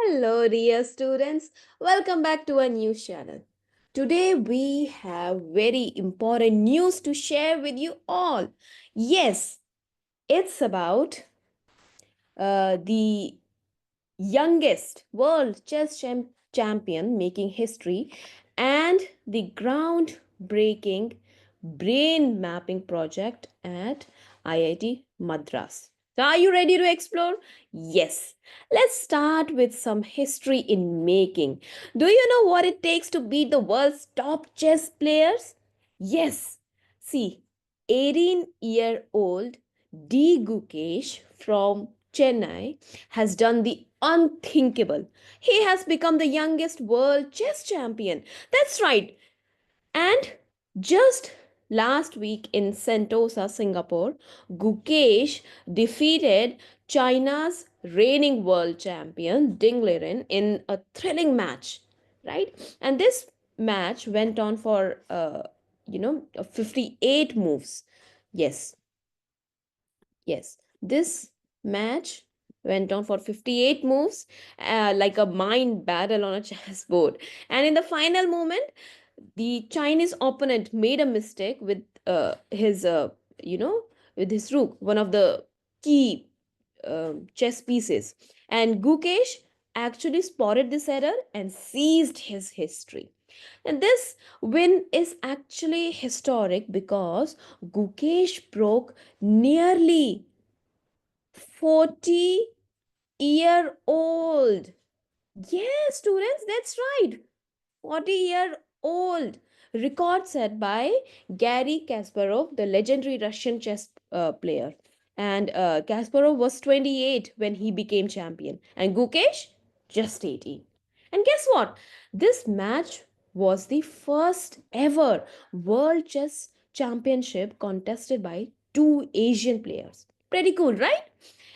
Hello, dear students. Welcome back to our new channel. Today we have very important news to share with you all. Yes, it's about the youngest world champion making history and the groundbreaking brain mapping project at IIT Madras. So, are you ready to explore? Yes. Let's start with some history in making. Do you know what it takes to beat the world's top chess players? Yes. See, 18-year-old D. Gukesh from Chennai has done the unthinkable. He has become the youngest world chess champion. That's right. And just last week in Sentosa, Singapore, Gukesh defeated China's reigning world champion Ding Liren in a thrilling match, right? And this match went on for 58 moves. Yes, yes. This match went on for 58 moves, like a mind battle on a chessboard. And in the final moment, the Chinese opponent made a mistake with his, you know, with his rook, one of the key chess pieces. And Gukesh actually spotted this error and seized his history. And this win is actually historic because Gukesh broke nearly 40-year old. Yes, students, that's right. 40-year-old record set by Gary Kasparov, the legendary Russian chess player. And Kasparov was 28 when he became champion, and Gukesh just 18. And guess what? This match was the first ever World Chess Championship contested by two Asian players. Pretty cool, right?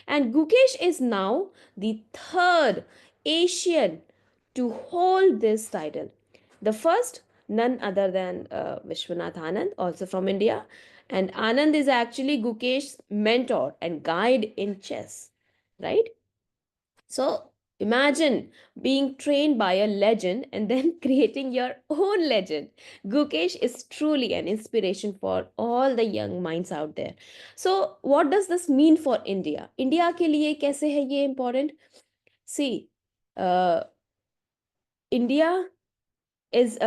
And Gukesh is now the third Asian to hold this title. The first, none other than Vishwanath Anand, also from India. And Anand is actually Gukesh's mentor and guide in chess, right? So imagine being trained by a legend and then creating your own legend. Gukesh is truly an inspiration for all the young minds out there. So what does this mean for India? India के लिए कैसे है ये important? See, uh, India is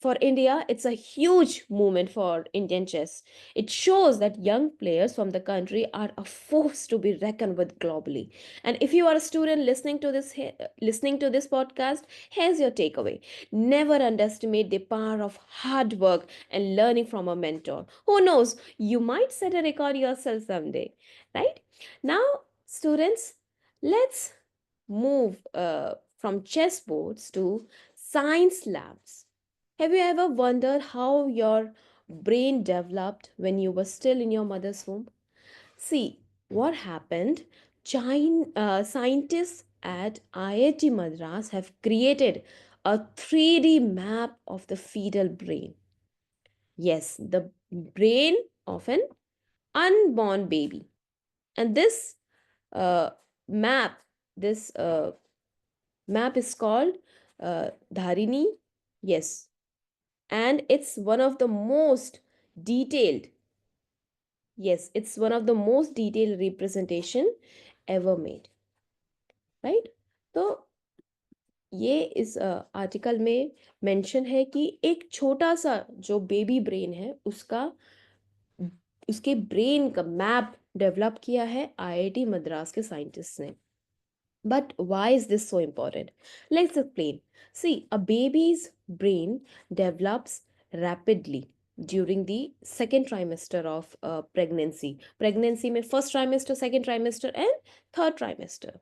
for India, it's a huge movement for Indian chess. It shows that young players from the country are a force to be reckoned with globally. And if you are a student listening to this podcast, here's your takeaway. Never underestimate the power of hard work and learning from a mentor. Who knows, you might set a record yourself someday, right? Now, students, let's move from chessboards to science labs. Have you ever wondered how your brain developed when you were still in your mother's womb? See, what happened? Scientists at IIT Madras have created a 3D map of the fetal brain. Yes, the brain of an unborn baby. And this uh, map, this map is called Dharini. Yes, and it's one of the most detailed, yes, it's one of the most detailed representation ever made, right? तो ये इस article में mention है कि एक छोटा सा जो बेबी ब्रेन है उसका उसके ब्रेन का मैप डेवलप किया है आईआईटी मद्रास के साइंटिस्ट ने. But why is this so important? Let's explain. See, a baby's brain develops rapidly during the second trimester of pregnancy. Pregnancy में first trimester, second trimester and third trimester.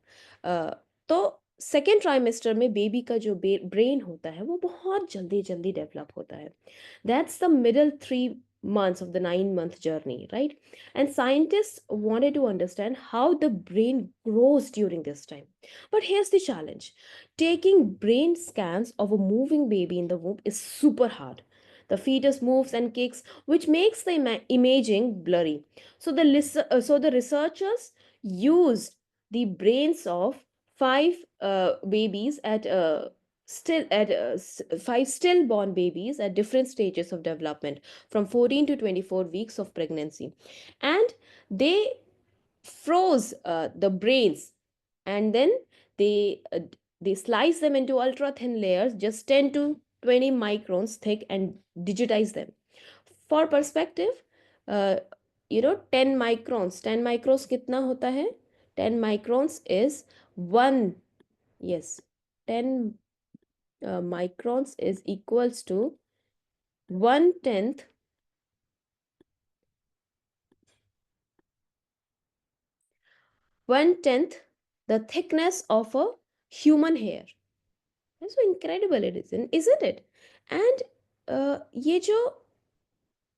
तो second trimester में baby का जो brain होता है वो बहुत जल्दी जल्दी डेवलप होता है. That's the middle 3 months of the 9 month journey, right? And scientists wanted to understand how the brain grows during this time. But here's the challenge: taking brain scans of a moving baby in the womb is super hard. The fetus moves and kicks, which makes the imaging blurry. So the researchers used the brains of five babies at still at five stillborn babies at different stages of development from 14 to 24 weeks of pregnancy, and they froze the brains, and then they uh, they slice them into ultra thin layers just 10 to 20 microns thick and digitize them. For perspective, uh, 10 microns कितना होता है? 10 microns is 1, yes, 10 microns is equals to 1/10, 1/10 the thickness of a human hair. That's so incredible it isn't it? And ये जो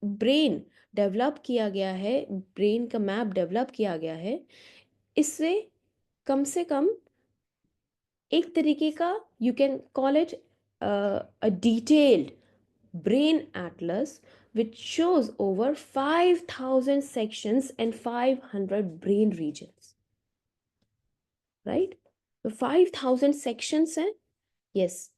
brain develop किया गया है, brain का map develop किया गया है, इससे कम से कम एक तरीके का, you can call it a detailed brain atlas which shows over 5,000 sections and 500 brain regions, right? So 5,000 sections हैं, yes,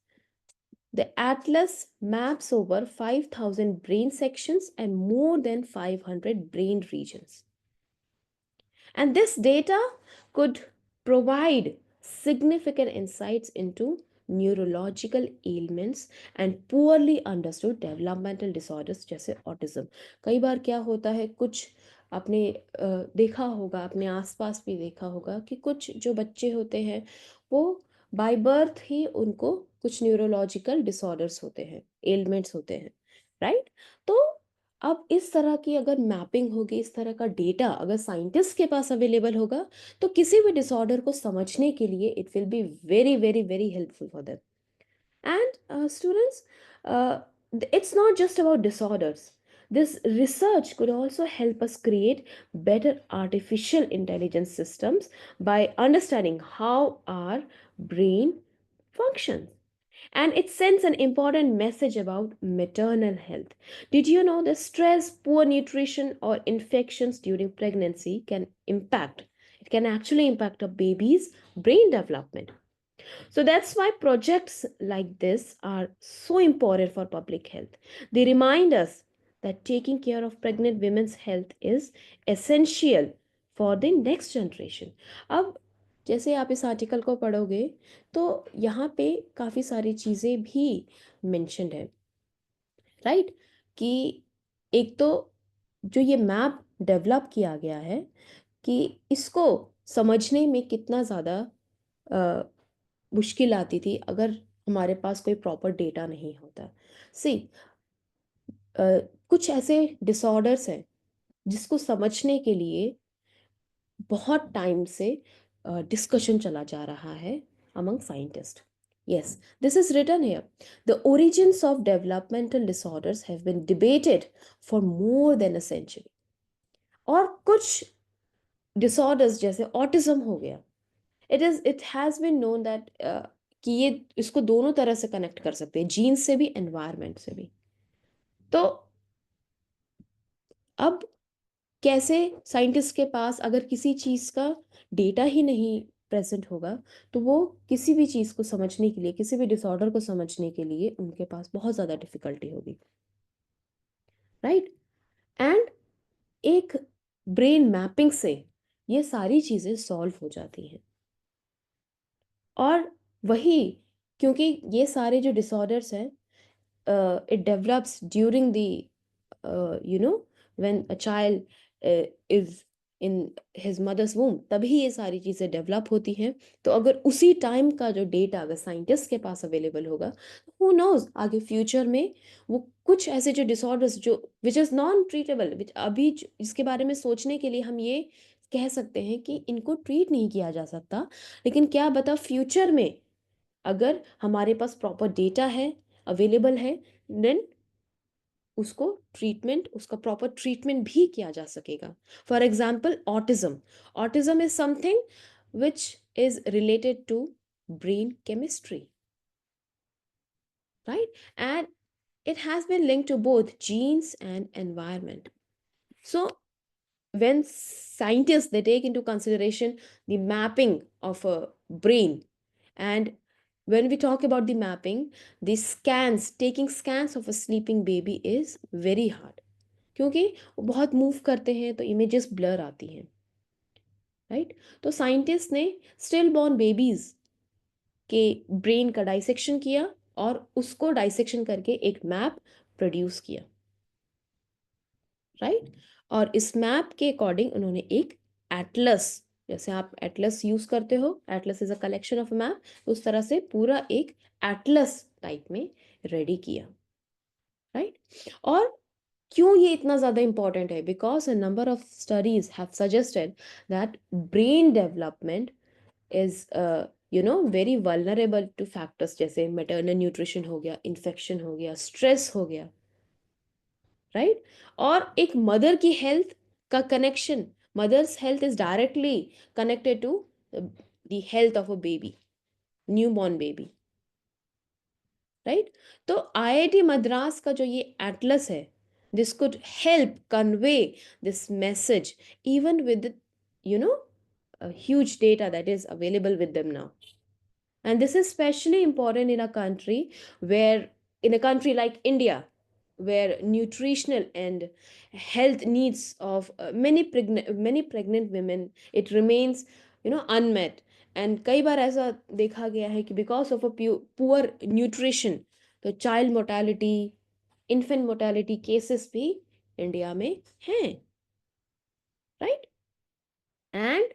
the atlas maps over 5,000 brain sections and more than 500 brain regions. And this data could provide significant insights into neurological ailments and poorly understood developmental disorders जैसे autism. कई बार क्या होता है, कुछ आपने देखा होगा, अपने आसपास भी देखा होगा कि कुछ जो बच्चे होते हैं वो बाय बर्थ ही उनको कुछ न्यूरोलॉजिकल डिसऑर्डर्स होते हैं, एलिमेंट्स होते हैं, राइट? तो अब इस तरह की अगर मैपिंग होगी, इस तरह का डेटा अगर साइंटिस्ट के पास अवेलेबल होगा, तो किसी भी डिसऑर्डर को समझने के लिए it will be very very very helpful for them. And students, it's not just about disorders. This research could also help us create better artificial intelligence systems by understanding how our brain functions. And it sends an important message about maternal health. Did you know that stress, poor nutrition, or infections during pregnancy can actually impact a baby's brain development? So that's why projects like this are so important for public health. They remind us that taking care of pregnant women's health is essential for the next generation. अब जैसे आप इस article को पढ़ोगे तो यहाँ पे काफ़ी सारी चीज़ें भी मेंशन्ड है, राइट? कि एक तो जो ये मैप डेवलप किया गया है कि इसको समझने में कितना ज़्यादा मुश्किल आती थी अगर हमारे पास कोई प्रॉपर डेटा नहीं होता. सी कुछ ऐसे डिसऑर्डर्स हैं जिसको समझने के लिए बहुत टाइम से डिस्कशन चला जा रहा है among scientists. Yes, this is written here. The origins of developmental disorders have been debated for more than a century. और कुछ disorders जैसे autism हो गया, it has been known that कि ये इसको दोनों तरह से कनेक्ट कर सकते हैं, जीन से भी, एनवायरनमेंट से भी. तो अब कैसे साइंटिस्ट के पास अगर किसी चीज़ का डेटा ही नहीं प्रेजेंट होगा, तो वो किसी भी चीज़ को समझने के लिए, किसी भी डिसऑर्डर को समझने के लिए उनके पास बहुत ज़्यादा डिफिकल्टी होगी, राइट? एंड एक ब्रेन मैपिंग से ये सारी चीज़ें सॉल्व हो जाती हैं. और वही, क्योंकि ये सारे जो डिसऑर्डर्स हैं, it develops during the when a child is in his mother's womb, तभी ये सारी चीज़ें डेवलप होती हैं. तो अगर उसी टाइम का जो डेटा अगर साइंटिस्ट के पास अवेलेबल होगा, हु नोज आगे फ्यूचर में वो कुछ ऐसे जो डिसऑर्डर्स जो विच इज़ नॉन ट्रीटेबल, विच अभी इसके बारे में सोचने के लिए हम ये कह सकते हैं कि इनको ट्रीट नहीं किया जा सकता, लेकिन क्या बता फ्यूचर में अगर हमारे पास प्रॉपर डेटा है, अवेलेबल है, देन उसका प्रॉपर ट्रीटमेंट भी किया जा सकेगा. For example autism is something which is related to brain chemistry, right? And it has been linked to both genes and environment. So when scientists they take into consideration the mapping of a brain, and when we talk about the mapping, the scans, taking scans of a sleeping baby is very hard, क्योंकि वो बहुत move करते हैं तो images blur आती हैं, right. तो scientist ने स्टिल बॉर्न बेबीज के ब्रेन का डाइसेक्शन किया और उसको डाइसेक्शन करके एक मैप प्रोड्यूस किया, राइट। और इस मैप के अकॉर्डिंग उन्होंने एक एटलस, जैसे आप एटलस यूज करते हो, Atlas is a collection of map, उस तरह से पूरा एक एटलस टाइप में रेडी किया, राइट। और क्यों ये इतना ज़्यादा इंपॉर्टेंट है? Because a number of studies have suggested that brain development is very vulnerable two factors, जैसे मेटर्नल न्यूट्रिशन हो गया, इन्फेक्शन हो गया, स्ट्रेस हो गया, राइट। और एक मदर की हेल्थ का connection, mother's health is directly connected to the health of a baby, new born baby, right. तो आईआईटी मद्रास का जो ये एटलस है, this could help convey this message even with you know huge data that is available with them now. And this is especially important in a country where, in a country like India, where nutritional and health needs of many pregnant women, it remains unmet. And कई बार ऐसा देखा गया है कि because of a poor nutrition, तो child mortality, infant mortality cases भी India में हैं, right? And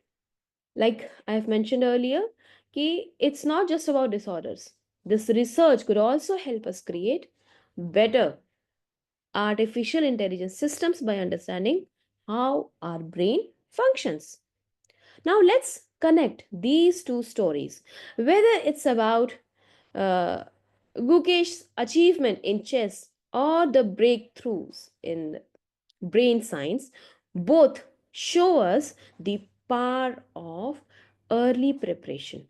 like I've mentioned earlier, it's not just about disorders. This research could also help us create better artificial intelligence systems by understanding how our brain functions. Now let's connect these two stories. Whether it's about uh, Gukesh's achievement in chess or the breakthroughs in brain science, both show us the power of early preparation.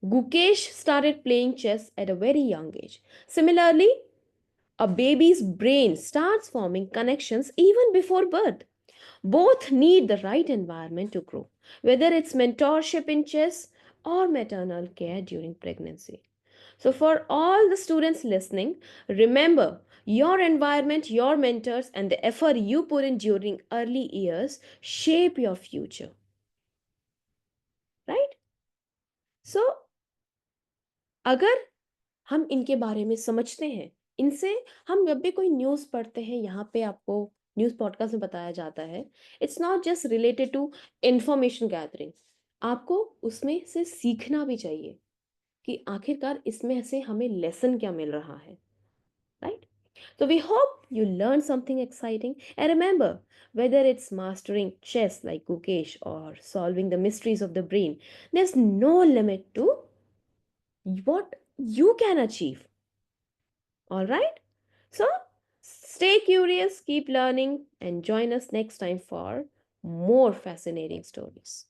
Gukesh started playing chess at a very young age. Similarly, a baby's brain starts forming connections even before birth. Both need the right environment to grow, whether it's mentorship in chess or maternal care during pregnancy. So, for all the students listening, remember your environment, your mentors, and the effort you put in during early years shape your future, right? So, अगर हम इनके बारे में समझते हैं, इनसे हम जब भी कोई न्यूज़ पढ़ते हैं, यहाँ पे आपको न्यूज़ पॉडकास्ट में बताया जाता है, it's not just related to information gathering, आपको उसमें से सीखना भी चाहिए कि आखिरकार इसमें से हमें लेसन क्या मिल रहा है, right. So we hope you learned something exciting. And remember, whether it's mastering chess like Gukesh or solving the mysteries of the brain, there's no limit to what you can achieve. All right? So stay curious, keep learning, and join us next time for more fascinating stories.